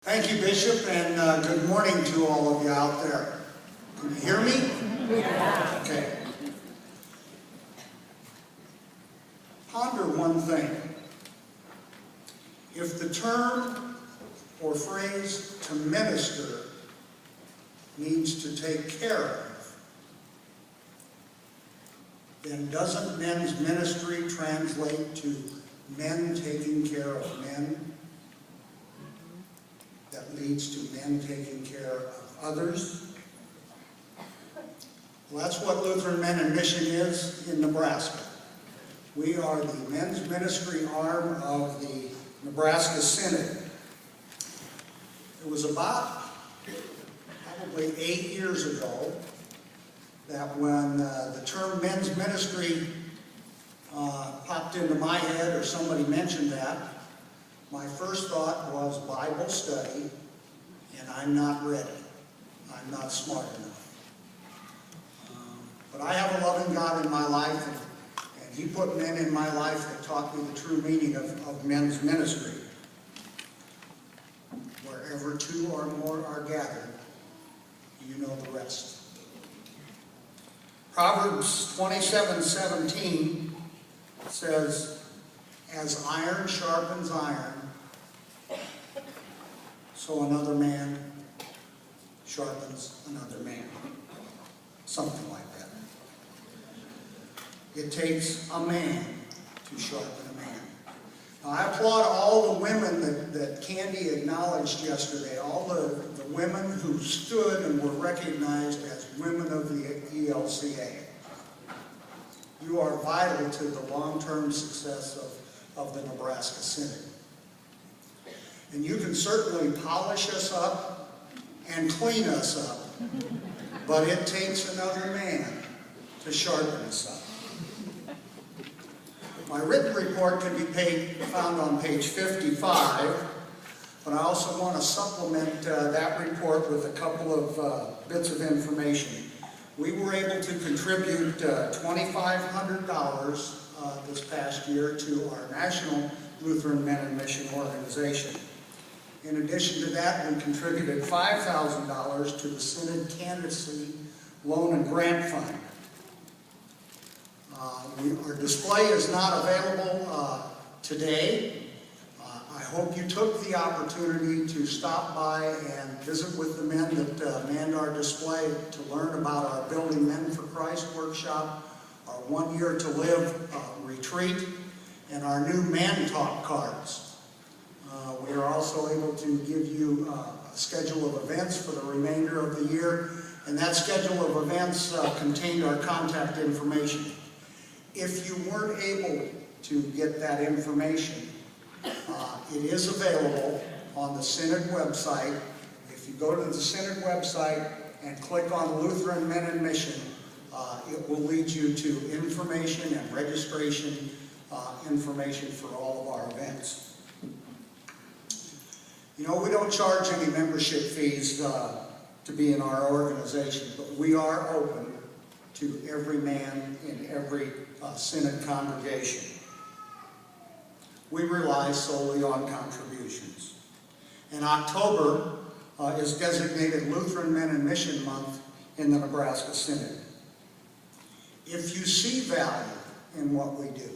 Thank you, Bishop, and good morning to all of you out there. Can you hear me? Yeah. Okay. Ponder one thing. If the term or phrase to minister means to take care of, then doesn't men's ministry translate to men taking care of men? That leads to men taking care of others? Well, that's what Lutheran Men in Mission is in Nebraska. We are the men's ministry arm of the Nebraska Synod. It was about probably 8 years ago that when the term men's ministry popped into my head, or somebody mentioned that, my first thought was Bible study, and I'm not ready. I'm not smart enough. But I have a loving God in my life, and He put men in my life that taught me the true meaning of men's ministry. Wherever two or more are gathered, you know the rest. Proverbs 27:17 says, "As iron sharpens iron, so another man sharpens another man." Something like that. It takes a man to sharpen a man. Now, I applaud all the women that Candy acknowledged yesterday, all the women who stood and were recognized as women of the ELCA. You are vital to the long-term success of the Nebraska Synod. And you can certainly polish us up and clean us up, but it takes another man to sharpen us up. My written report can be found on page 55, but I also want to supplement that report with a couple of bits of information. We were able to contribute $2,500 this past year to our National Lutheran Men in Mission organization. In addition to that, we contributed $5,000 to the Synod Candidacy Loan and Grant Fund. Our display is not available today. I hope you took the opportunity to stop by and visit with the men that manned our display to learn about our Building Men for Christ workshop, our 1 Year to Live retreat, and our new Man Talk cards. We are also able to give you a schedule of events for the remainder of the year, and that schedule of events contained our contact information. If you weren't able to get that information, it is available on the Synod website. If you go to the Synod website and click on Lutheran Men in Mission, it will lead you to information and registration information for all of our events. You know, we don't charge any membership fees to be in our organization, but we are open to every man in every Synod congregation. We rely solely on contributions. And October is designated Lutheran Men in Mission Month in the Nebraska Synod. If you see value in what we do,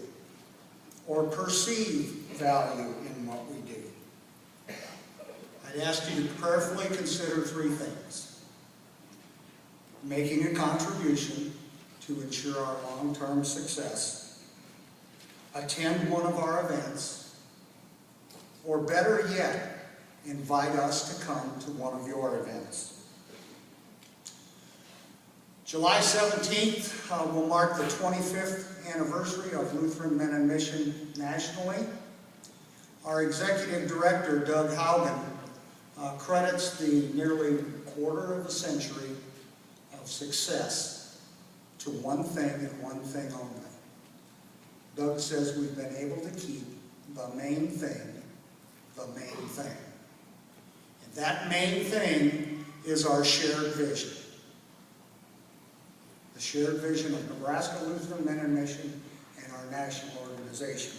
or perceive value in what we do, I'd ask you to prayerfully consider three things. Making a contribution to ensure our long-term success, attend one of our events, or better yet, invite us to come to one of your events. July 17th will mark the 25th anniversary of Lutheran Men in Mission nationally. Our executive director, Doug Haugen, credits the nearly quarter of a century of success to one thing and one thing only. Doug says we've been able to keep the main thing the main thing. And that main thing is our shared vision. The shared vision of Nebraska Lutheran Men in Mission and our national organization.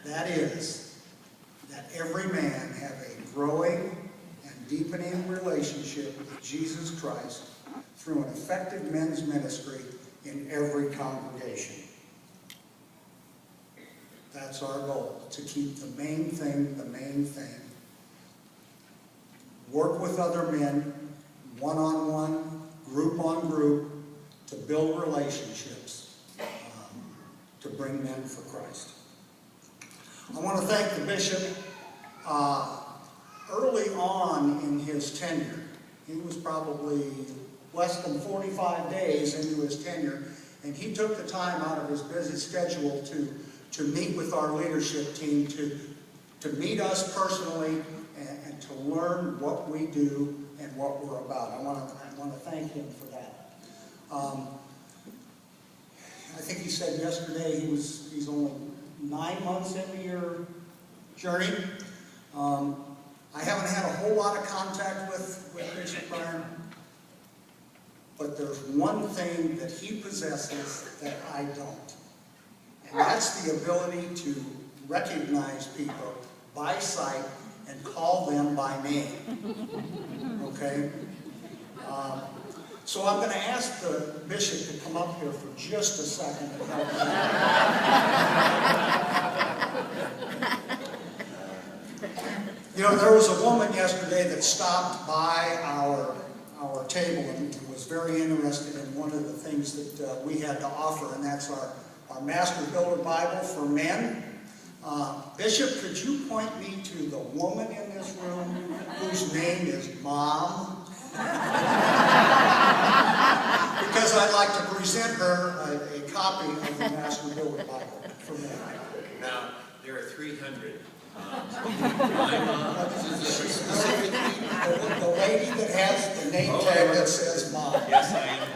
That is, that every man have a growing deepening relationship with Jesus Christ through an effective men's ministry in every congregation. That's our goal, to keep the main thing the main thing. Work with other men, one-on-one, group on group, to build relationships, to bring men for Christ. I want to thank the bishop. Early on in his tenure, he was probably less than 45 days into his tenure, and he took the time out of his busy schedule to meet with our leadership team, to meet us personally, and to learn what we do and what we're about. I want to thank him for that. I think he said yesterday he's only 9 months into your journey. I haven't had a whole lot of contact with Bishop Byron, but there's one thing that he possesses that I don't, and that's the ability to recognize people by sight and call them by name. Okay? So I'm going to ask the bishop to come up here for just a second and help me. You know, there was a woman yesterday that stopped by our table and was very interested in one of the things that we had to offer, and that's our Master Builder Bible for men. Bishop, could you point me to the woman in this room whose name is Mom? Because I'd like to present her a copy of the Master Builder Bible for men. Now, there are 300. The lady that has the name tag that says Mom. Yes, I am.